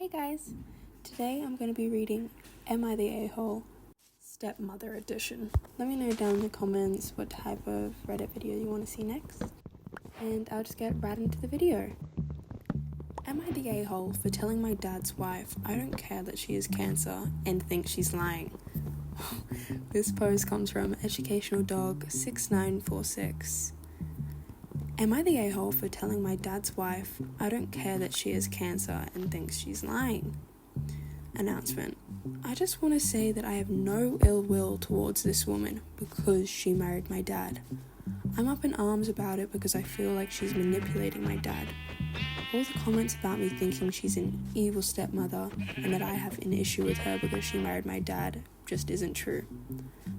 Hey guys, today I'm going to be reading Am I the A-Hole? Stepmother edition. Let me know down in the comments what type of Reddit video you want to see next, and I'll just get right into the video. Am I the A-Hole for telling my dad's wife I don't care that she has cancer and think she's lying? This post comes from Educational Dog 6946. Am I the a-hole for telling my dad's wife I don't care that she has cancer and thinks she's lying? Announcement. I just want to say that I have no ill will towards this woman because she married my dad. I'm up in arms about it because I feel like she's manipulating my dad. All the comments about me thinking she's an evil stepmother and that I have an issue with her because she married my dad just isn't true.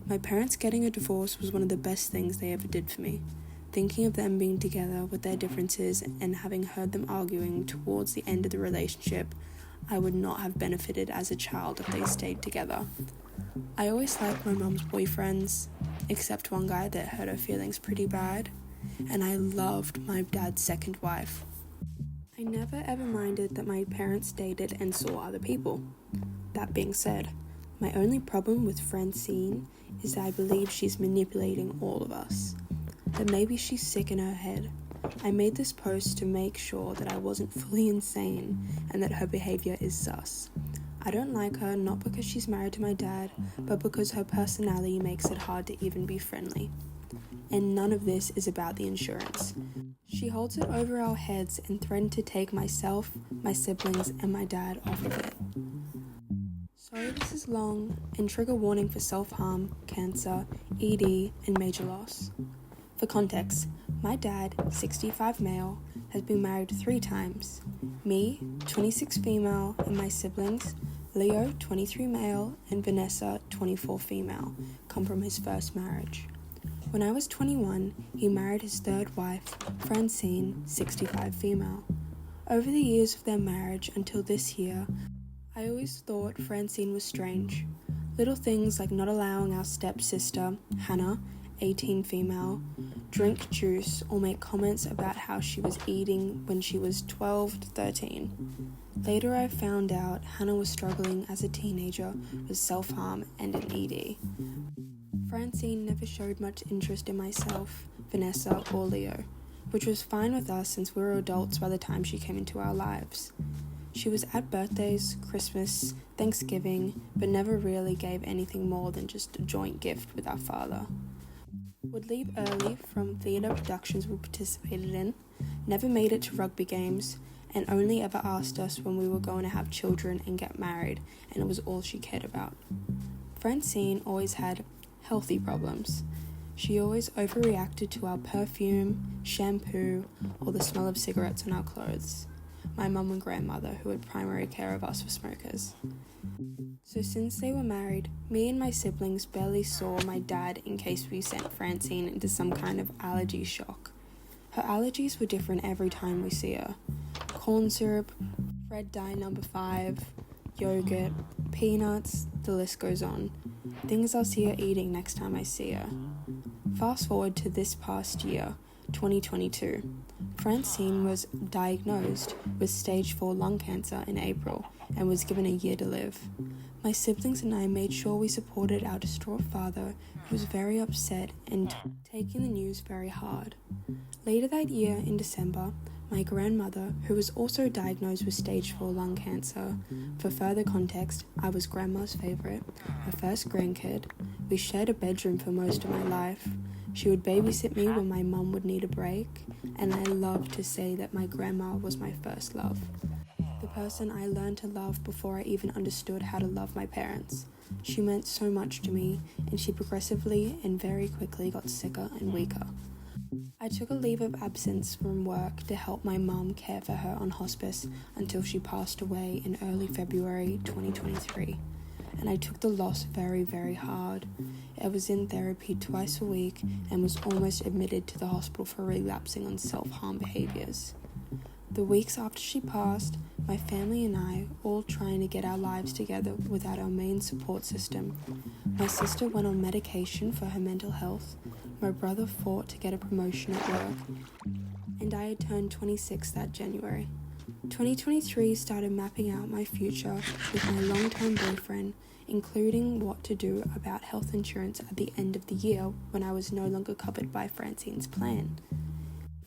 My parents getting a divorce was one of the best things they ever did for me. Thinking of them being together with their differences and having heard them arguing towards the end of the relationship, I would not have benefited as a child if they stayed together. I always liked my mum's boyfriends, except one guy that hurt her feelings pretty bad, and I loved my dad's second wife. I never ever minded that my parents dated and saw other people. That being said, my only problem with Francine is that I believe she's manipulating all of us. That maybe she's sick in her head. I made this post to make sure that I wasn't fully insane and that her behavior is sus. I don't like her not because she's married to my dad, but because her personality makes it hard to even be friendly. And none of this is about the insurance. She holds it over our heads and threatened to take myself, my siblings, and my dad off of it. Sorry this is long, and trigger warning for self-harm, cancer, ED, and major loss. For context, my dad, 65 male, has been married 3 times. Me, 26 female, and my siblings, Leo, 23 male, and Vanessa, 24 female, come from his first marriage. When I was 21, he married his third wife, Francine, 65 female. Over the years of their marriage until this year, I always thought Francine was strange. Little things like not allowing our stepsister, Hannah, 18 female, drink juice or make comments about how she was eating when she was 12 to 13. Later I found out Hannah was struggling as a teenager with self-harm and an ED. Francine never showed much interest in myself, Vanessa, or Leo, which was fine with us since we were adults by the time she came into our lives. She was at birthdays, Christmas, Thanksgiving, but never really gave anything more than just a joint gift with our father. Would leave early from theatre productions we participated in, never made it to rugby games, and only ever asked us when we were going to have children and get married, and it was all she cared about. Francine always had healthy problems. She always overreacted to our perfume, shampoo, or the smell of cigarettes on our clothes. My mum and grandmother, who had primary care of us, were smokers. So since they were married, me and my siblings barely saw my dad in case we sent Francine into some kind of allergy shock. Her allergies were different every time we see her. Corn syrup, red dye number 5, yogurt, peanuts, the list goes on. Things I'll see her eating next time I see her. Fast forward to this past year, 2022. Francine was diagnosed with stage 4 lung cancer in April and was given a year to live. My siblings and I made sure we supported our distraught father, who was very upset and taking the news very hard. Later that year, in December, my grandmother, who was also diagnosed with stage 4 lung cancer, for further context, I was grandma's favourite, her first grandkid. We shared a bedroom for most of my life. She would babysit me when my mum would need a break, and I love to say that my grandma was my first love. The person I learned to love before I even understood how to love my parents. She meant so much to me, and she progressively and very quickly got sicker and weaker. I took a leave of absence from work to help my mum care for her on hospice until she passed away in early February 2023. And I took the loss very, very hard. I was in therapy twice a week and was almost admitted to the hospital for relapsing on self-harm behaviors. The weeks after she passed, my family and I all trying to get our lives together without our main support system. My sister went on medication for her mental health, my brother fought to get a promotion at work, and I had turned 26 that January. 2023 started mapping out my future with my long-term boyfriend, including what to do about health insurance at the end of the year when I was no longer covered by Francine's plan.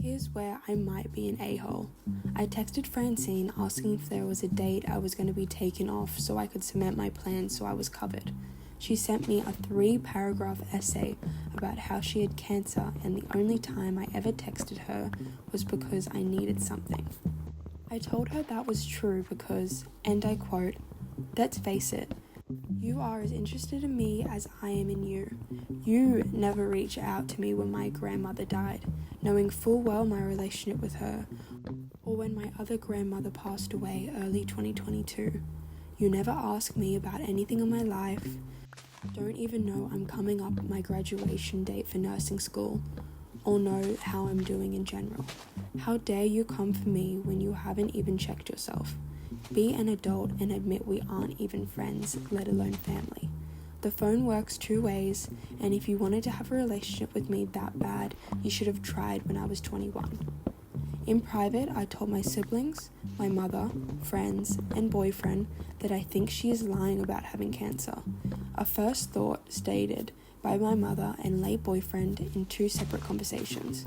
Here's where I might be an a-hole. I texted Francine asking if there was a date I was going to be taken off so I could cement my plans so I was covered. She sent me a 3-paragraph essay about how she had cancer, and the only time I ever texted her was because I needed something. I told her that was true because, and I quote, "Let's face it, you are as interested in me as I am in you. You never reached out to me when my grandmother died, knowing full well my relationship with her, or when my other grandmother passed away early 2022. You never asked me about anything in my life. Don't even know I'm coming up with my graduation date for nursing school, or know how I'm doing in general. How dare you come for me when you haven't even checked yourself? Be an adult and admit we aren't even friends, let alone family. The phone works 2 ways, and if you wanted to have a relationship with me that bad, you should have tried when I was 21. In private, I told my siblings, my mother, friends, and boyfriend that I think she is lying about having cancer. A first thought stated by my mother and late boyfriend in 2 separate conversations.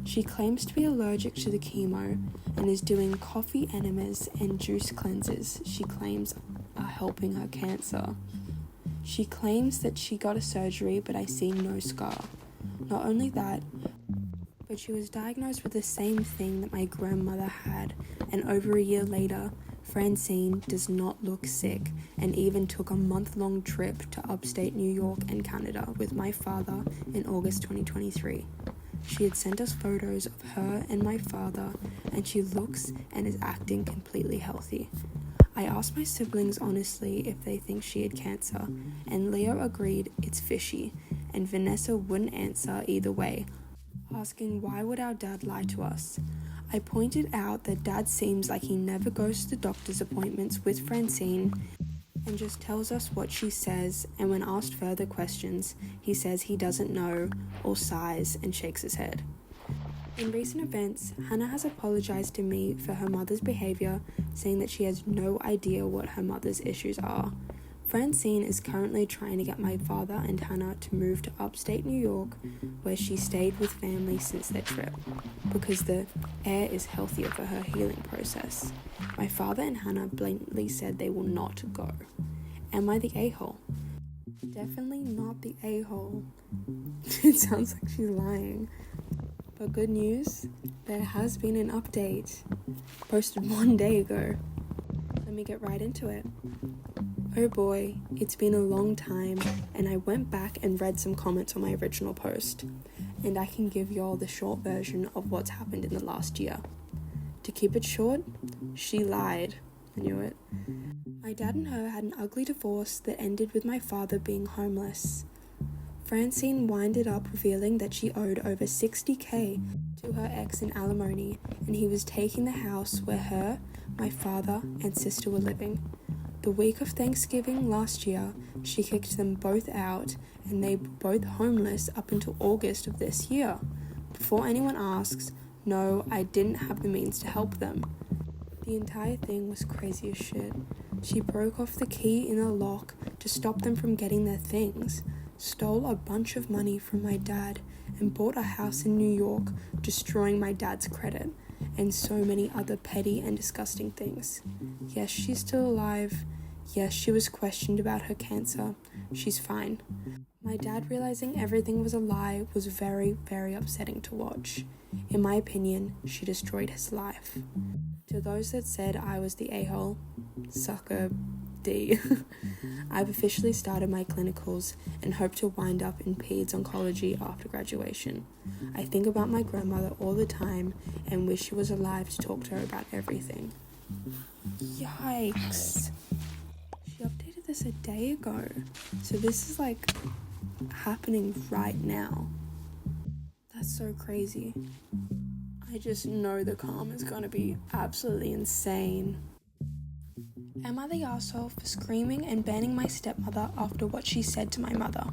She claims to be allergic to the chemo and is doing coffee enemas and juice cleanses she claims are helping her cancer. She claims that she got a surgery, but I see no scar. Not only that, but she was diagnosed with the same thing that my grandmother had, and over a year later, Francine does not look sick and even took a month-long trip to upstate New York and Canada with my father in August 2023. She had sent us photos of her and my father, and she looks and is acting completely healthy. I asked my siblings honestly if they think she had cancer, and Leo agreed it's fishy, and Vanessa wouldn't answer either way, asking why would our dad lie to us. I pointed out that Dad seems like he never goes to the doctor's appointments with Francine and just tells us what she says, and when asked further questions, he says he doesn't know or sighs and shakes his head. In recent events, Hannah has apologized to me for her mother's behavior, saying that she has no idea what her mother's issues are. Francine is currently trying to get my father and Hannah to move to upstate New York, where she stayed with family since their trip, because the air is healthier for her healing process. My father and Hannah blatantly said they will not go. Am I the a-hole? Definitely not the a-hole. It sounds like she's lying. But good news, there has been an update, posted 1 day ago. Let me get right into it. Oh boy, it's been a long time, and I went back and read some comments on my original post, and I can give y'all the short version of what's happened in the last year. To keep it short, she lied. I knew it. My dad and her had an ugly divorce that ended with my father being homeless. Francine winded up revealing that she owed over $60,000 to her ex in alimony, and he was taking the house where her, my father, and sister were living. The week of Thanksgiving last year, she kicked them both out, and they were both homeless up until August of this year. Before anyone asks, no, I didn't have the means to help them. The entire thing was crazy as shit. She broke off the key in the lock to stop them from getting their things, stole a bunch of money from my dad, and bought a house in New York, destroying my dad's credit, and so many other petty and disgusting things. Yes, she's still alive. Yes, she was questioned about her cancer. She's fine. My dad realizing everything was a lie was very, very upsetting to watch. In my opinion, she destroyed his life. To those that said I was the a-hole, sucker D. I've officially started my clinicals and hope to wind up in peds oncology after graduation. I think about my grandmother all the time and wish she was alive to talk to her about everything. Yikes. She updated this a day ago, so this is like happening right now. That's so crazy. I just know the calm is gonna be absolutely insane. Am I the arsehole for screaming and banning my stepmother after what she said to my mother?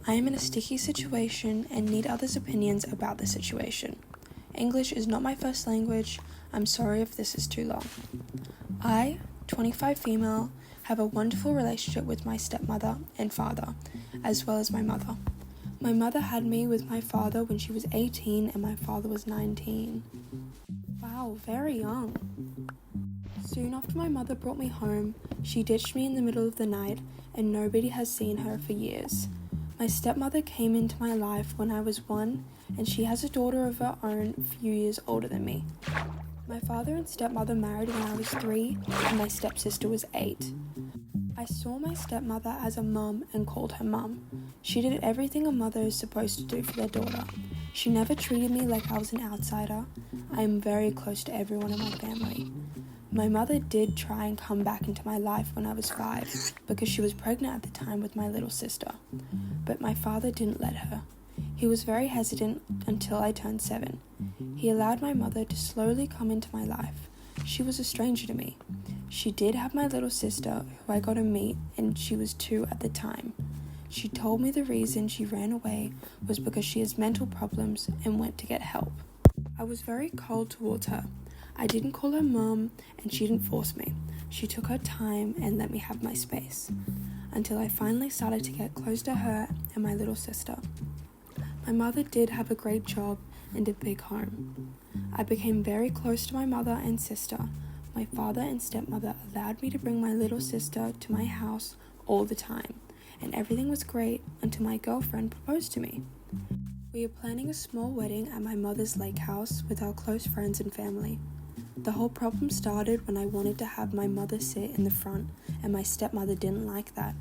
I am in a sticky situation and need others' opinions about the situation. English is not my first language. I'm sorry if this is too long. I, 25 female, have a wonderful relationship with my stepmother and father, as well as my mother. My mother had me with my father when she was 18 and my father was 19. Wow, very young. Soon after my mother brought me home, she ditched me in the middle of the night and nobody has seen her for years. My stepmother came into my life when I was 1 and she has a daughter of her own a few years older than me. My father and stepmother married when I was 3 and my stepsister was 8. I saw my stepmother as a mum and called her mum. She did everything a mother is supposed to do for their daughter. She never treated me like I was an outsider. I am very close to everyone in my family. My mother did try and come back into my life when I was 5 because she was pregnant at the time with my little sister. But my father didn't let her. He was very hesitant until I turned 7. He allowed my mother to slowly come into my life. She was a stranger to me. She did have my little sister, who I got to meet, and she was 2 at the time. She told me the reason she ran away was because she has mental problems and went to get help. I was very cold towards her. I didn't call her mum, and she didn't force me. She took her time and let me have my space, until I finally started to get close to her and my little sister. My mother did have a great job and a big home. I became very close to my mother and sister. My father and stepmother allowed me to bring my little sister to my house all the time, and everything was great until my girlfriend proposed to me. We are planning a small wedding at my mother's lake house with our close friends and family. The whole problem started when I wanted to have my mother sit in the front, and my stepmother didn't like that.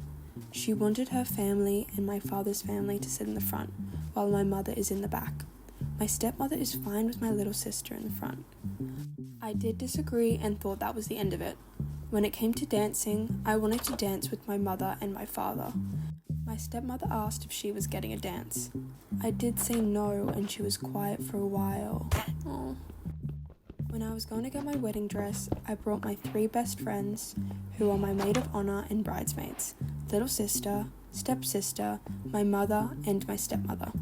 She wanted her family and my father's family to sit in the front, while my mother is in the back. My stepmother is fine with my little sister in the front. I did disagree and thought that was the end of it. When it came to dancing, I wanted to dance with my mother and my father. My stepmother asked if she was getting a dance. I did say no and she was quiet for a while. Aww. When I was going to get my wedding dress, I brought my 3 best friends, who are my maid of honor and bridesmaids, little sister, stepsister, my mother, and my stepmother.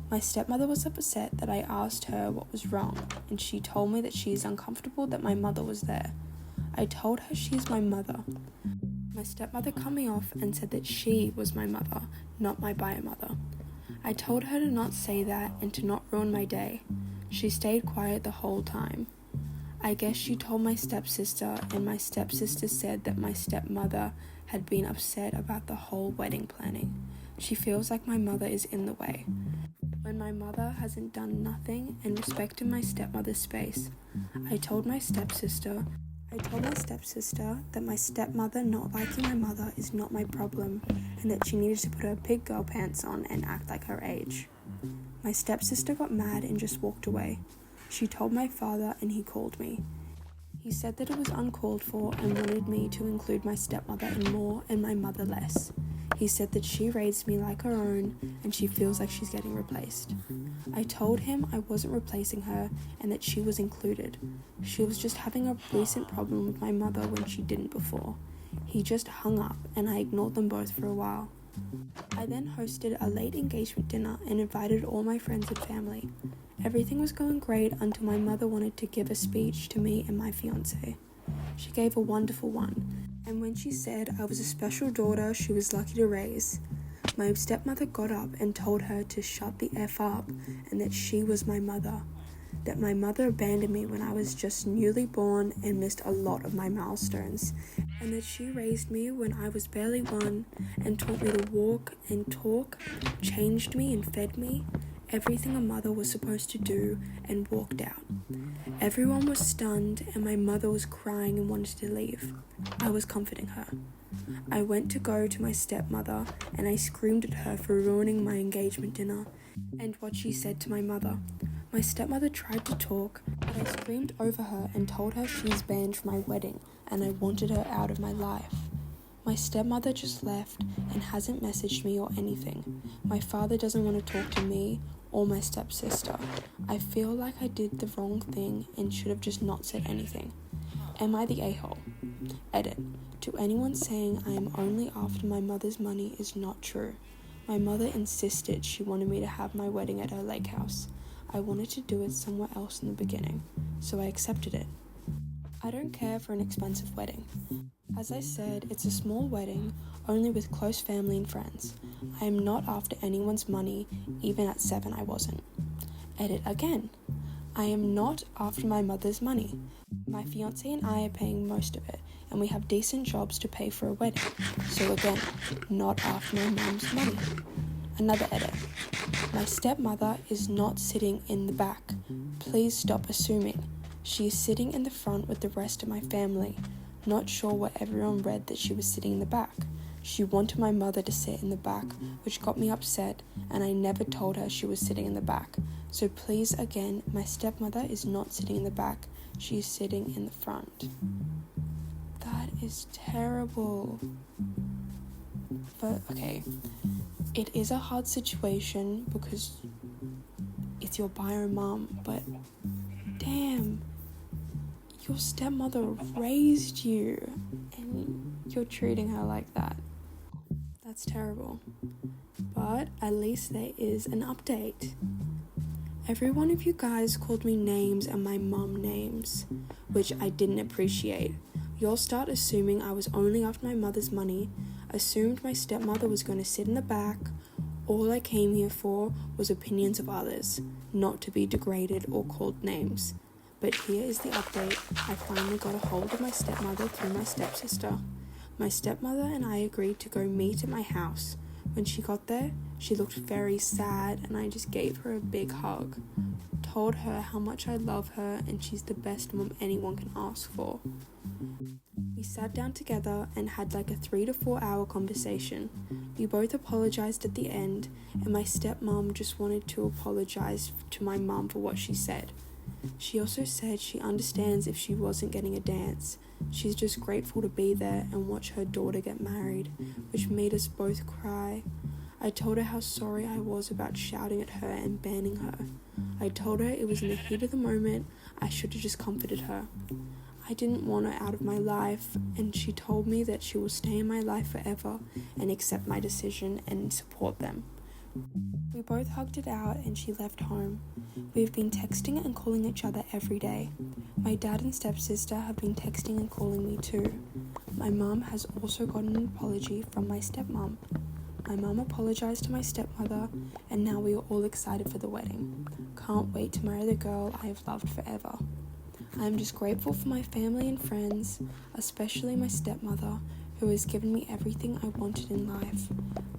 My stepmother was upset that I asked her what was wrong, and she told me that she is uncomfortable that my mother was there. I told her she is my mother. My stepmother cut me off and said that she was my mother, not my bio mother. I told her to not say that and to not ruin my day. She stayed quiet the whole time. I guess she told my stepsister, and my stepsister said that my stepmother had been upset about the whole wedding planning. She feels like my mother is in the way. When my mother hasn't done nothing and respected my stepmother's space, I told my stepsister that my stepmother not liking my mother is not my problem and that she needed to put her big girl pants on and act like her age. My stepsister got mad and just walked away. She told my father and he called me. He said that it was uncalled for and wanted me to include my stepmother in more and my mother less. He said that she raised me like her own and she feels like she's getting replaced. I told him I wasn't replacing her and that she was included. She was just having a recent problem with my mother when she didn't before. He just hung up and I ignored them both for a while. I then hosted a late engagement dinner and invited all my friends and family. Everything was going great until my mother wanted to give a speech to me and my fiancé. She gave a wonderful one, and when she said I was a special daughter she was lucky to raise, my stepmother got up and told her to shut the F up and that she was my mother. That my mother abandoned me when I was just newly born and missed a lot of my milestones, and that she raised me when I was barely 1 and taught me to walk and talk, changed me and fed me, everything a mother was supposed to do, and walked out. Everyone was stunned and my mother was crying and wanted to leave. I was comforting her. I went to go to my stepmother and I screamed at her for ruining my engagement dinner and what she said to my mother. My stepmother tried to talk, but I screamed over her and told her she's banned from my wedding and I wanted her out of my life. My stepmother just left and hasn't messaged me or anything. My father doesn't want to talk to me or my stepsister. I feel like I did the wrong thing and should have just not said anything. Am I the a-hole? Edit. To anyone saying I am only after my mother's money is not true. My mother insisted she wanted me to have my wedding at her lake house. I wanted to do it somewhere else in the beginning, so I accepted it. I don't care for an expensive wedding. As I said, it's a small wedding, only with close family and friends. I am not after anyone's money, even at 7 I wasn't. Edit again. I am not after my mother's money. My fiancé and I are paying most of it, and we have decent jobs to pay for a wedding. So again, not after my mom's money. Another edit. My stepmother is not sitting in the back. Please stop assuming. She is sitting in the front with the rest of my family. Not sure why everyone read that she was sitting in the back. She wanted my mother to sit in the back, which got me upset, and I never told her she was sitting in the back. So please again, my stepmother is not sitting in the back. She is sitting in the front. That is terrible. But okay, it is a hard situation because it's your bio mom, but damn, your stepmother raised you and you're treating her like that. That's terrible. But at least there is an update. Every one of you guys called me names and my mum names, which I didn't appreciate. You'll start assuming I was only after my mother's money, assumed my stepmother was going to sit in the back. All I came here for was opinions of others, not to be degraded or called names. But here is the update. I finally got a hold of my stepmother through my stepsister. My stepmother and I agreed to go meet at my house. When she got there, she looked very sad and I just gave her a big hug. Told her how much I love her and she's the best mom anyone can ask for. We sat down together and had like a 3 to 4 hour conversation. We both apologized at the end, and my stepmom just wanted to apologize to my mum for what she said. She also said she understands if she wasn't getting a dance. She's just grateful to be there and watch her daughter get married, which made us both cry. I told her how sorry I was about shouting at her and banning her. I told her it was in the heat of the moment, I should have just comforted her. I didn't want her out of my life, and she told me that she will stay in my life forever and accept my decision and support them. We both hugged it out and she left home. We've been texting and calling each other every day. My dad and stepsister have been texting and calling me too. My mum has also gotten an apology from my stepmom. My mum apologized to my stepmother, and now we are all excited for the wedding. Can't wait to marry the girl I have loved forever. I am just grateful for my family and friends, especially my stepmother, who has given me everything I wanted in life.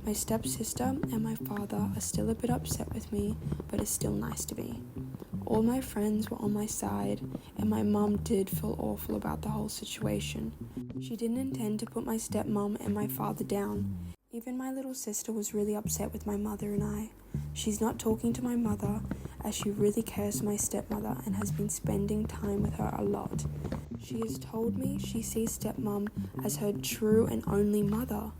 My stepsister and my father are still a bit upset with me, but it's still nice to be. All my friends were on my side, and my mum did feel awful about the whole situation. She didn't intend to put my stepmom and my father down. Even my little sister was really upset with my mother and I. She's not talking to my mother, as she really cares for my stepmother and has been spending time with her a lot. She has told me she sees stepmom as her true and only mother.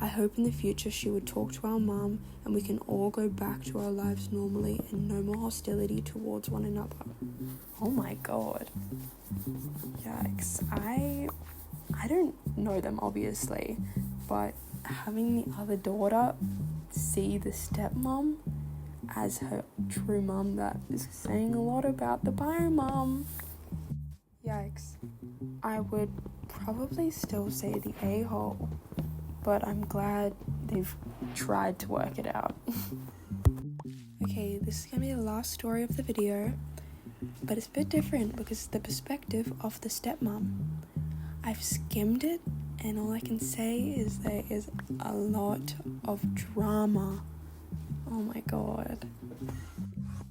I hope in the future she would talk to our mum and we can all go back to our lives normally and no more hostility towards one another. Oh my god. Yikes. I don't know them obviously, but having the other daughter see the stepmom as her true mum, that is saying a lot about the bio mum. Yikes. I would probably still say the a-hole, but I'm glad they've tried to work it out. Okay, this is gonna be the last story of the video, but it's a bit different because it's the perspective of the stepmom. I've skimmed it, and all I can say is there is a lot of drama. Oh my god.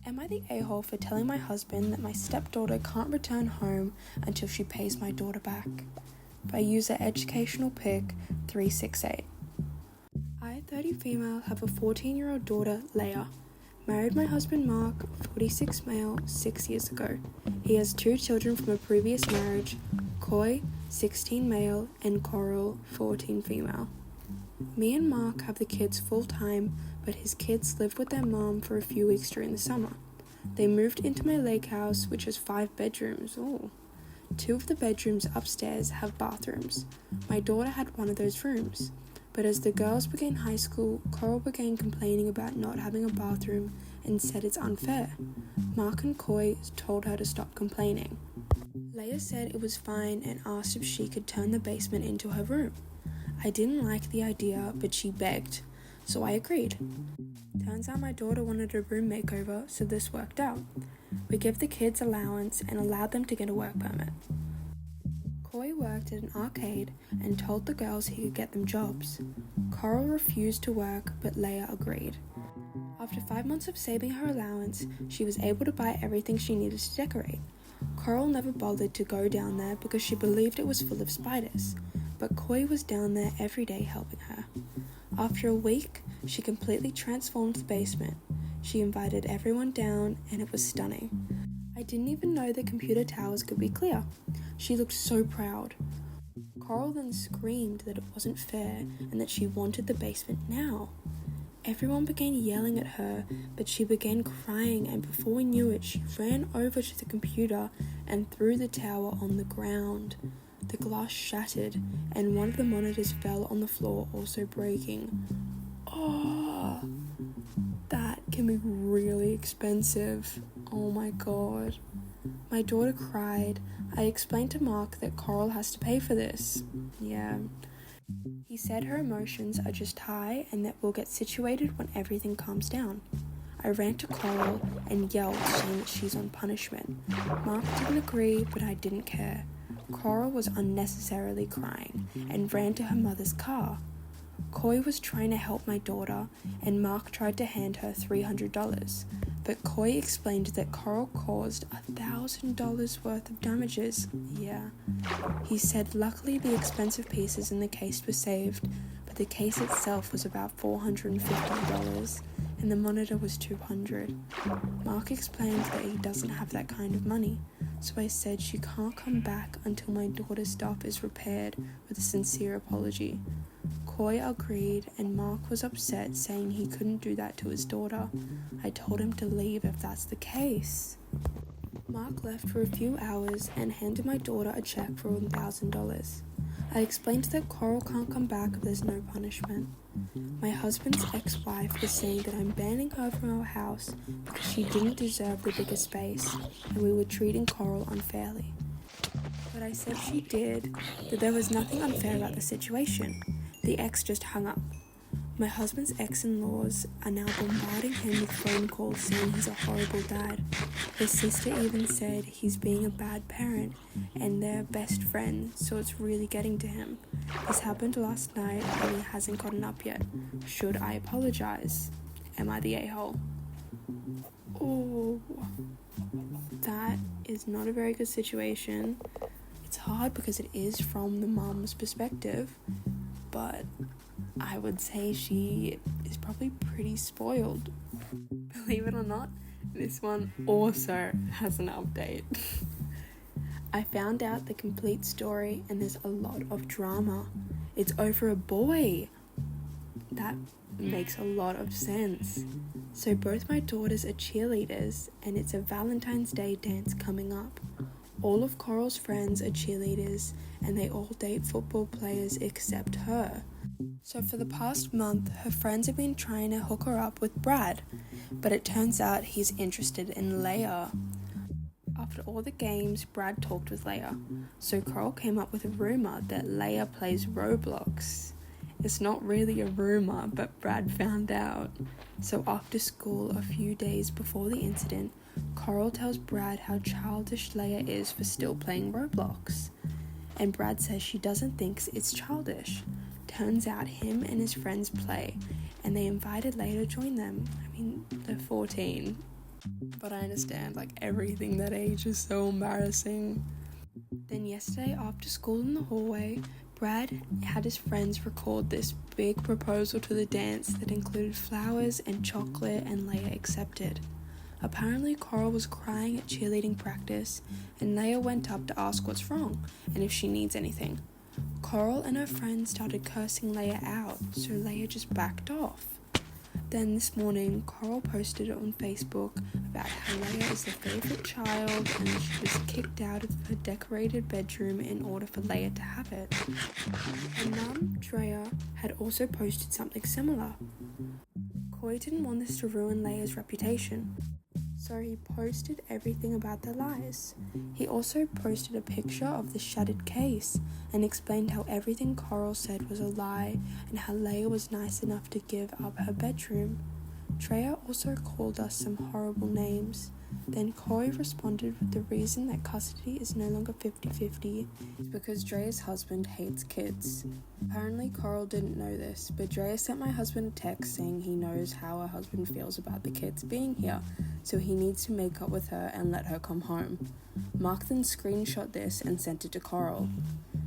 Am I the a-hole for telling my husband that my stepdaughter can't return home until she pays my daughter back? By user educational pic 368. I, 30 female, have a 14-year-old daughter, Leia. Married my husband Mark, 46 male, 6 years ago. He has 2 children from a previous marriage, Koi, 16 male, and Coral, 14 female. Me and Mark have the kids full-time, but his kids live with their mom for a few weeks during the summer. They moved into my lake house, which has 5 bedrooms. Ooh. 2 of the bedrooms upstairs have bathrooms. My daughter had one of those rooms, But as the girls began high school, Coral began complaining about not having a bathroom and said it's unfair. Mark and Coy told her to stop complaining. Leia said it was fine and asked if she could turn the basement into her room. I didn't like the idea, but she begged, so I agreed. Turns out my daughter wanted a room makeover, so this worked out. We gave the kids allowance and allowed them to get a work permit. Coy worked at an arcade and told the girls he could get them jobs. Coral refused to work, but Leia agreed. After 5 months of saving her allowance, she was able to buy everything she needed to decorate. Coral never bothered to go down there because she believed it was full of spiders, but Coy was down there every day helping her. After a week, she completely transformed the basement. She invited everyone down, and it was stunning. I didn't even know the computer towers could be clear. She looked so proud. Coral then screamed that it wasn't fair and that she wanted the basement now. Everyone began yelling at her, but she began crying, and before we knew it, she ran over to the computer and threw the tower on the ground. The glass shattered, and one of the monitors fell on the floor, also breaking. Oh, that can be really expensive. Oh my god. My daughter cried. I explained to Mark that Coral has to pay for this. Yeah. He said her emotions are just high and that we'll get situated when everything calms down. I ran to Coral and yelled, saying that she's on punishment. Mark didn't agree, but I didn't care. Coral was unnecessarily crying and ran to her mother's car. Coy was trying to help my daughter, and Mark tried to hand her $300, but Coy explained that Coral caused $1,000 worth of damages. Yeah. He said luckily the expensive pieces in the case were saved, but the case itself was about $450, and the monitor was $200. Mark explained that he doesn't have that kind of money, so I said she can't come back until my daughter's stuff is repaired, with a sincere apology. Coy agreed, and Mark was upset, saying he couldn't do that to his daughter. I told him to leave if that's the case. Mark left for a few hours and handed my daughter a check for $1,000. I explained that Coral can't come back if there's no punishment. My husband's ex-wife was saying that I'm banning her from our house because she didn't deserve the bigger space and we were treating Coral unfairly. But I said she did, that there was nothing unfair about the situation. The ex just hung up. My husband's ex-in-laws are now bombarding him with phone calls saying he's a horrible dad. His sister even said he's being a bad parent and they're best friends, so it's really getting to him. This happened last night and he hasn't gotten up yet. Should I apologize? Am I the a-hole? Oh, that is not a very good situation. It's hard because it is from the mom's perspective, but I would say she is probably pretty spoiled. Believe it or not, this one also has an update. I found out the complete story and there's a lot of drama. It's over a boy. That makes a lot of sense. So both my daughters are cheerleaders and it's a Valentine's Day dance coming up. All of Coral's friends are cheerleaders and they all date football players except her. So for the past month, her friends have been trying to hook her up with Brad, but it turns out he's interested in Leia. After all the games, Brad talked with Leia, so Coral came up with a rumor that Leia plays Roblox. It's not really a rumor, but Brad found out. So after school, a few days before the incident, Coral tells Brad how childish Leia is for still playing Roblox. And Brad says she doesn't think it's childish. Turns out him and his friends play, and they invited Leia to join them. I mean, they're 14. But I understand, like, everything that age is so embarrassing. Then yesterday after school in the hallway, Brad had his friends record this big proposal to the dance that included flowers and chocolate, and Leia accepted. Apparently Coral was crying at cheerleading practice, and Leia went up to ask what's wrong and if she needs anything. Coral and her friends started cursing Leia out, so Leia just backed off. Then this morning, Coral posted on Facebook about how Leia is the favourite child and she was kicked out of her decorated bedroom in order for Leia to have it. Her mum, Drea, had also posted something similar. Coy didn't want this to ruin Leia's reputation, so he posted everything about their lies. He also posted a picture of the shattered case and explained how everything Coral said was a lie and how Leia was nice enough to give up her bedroom. Drea also called us some horrible names. Then Coy responded with the reason that custody is no longer 50-50 is because Drea's husband hates kids. Apparently Coral didn't know this, but Drea sent my husband a text saying he knows how her husband feels about the kids being here, so he needs to make up with her and let her come home. Mark then screenshot this and sent it to Coral.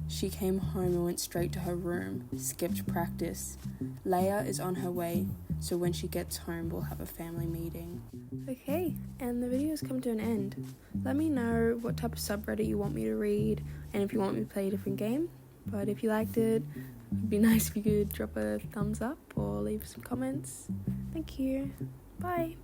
She came home and went straight to her room, skipped practice. Leia is on her way, so when she gets home we'll have a family meeting. Okay, and the video's come to an end. Let me know what type of subreddit you want me to read and if you want me to play a different game. But if you liked it, it'd be nice if you could drop a thumbs up or leave some comments. Thank you. Bye.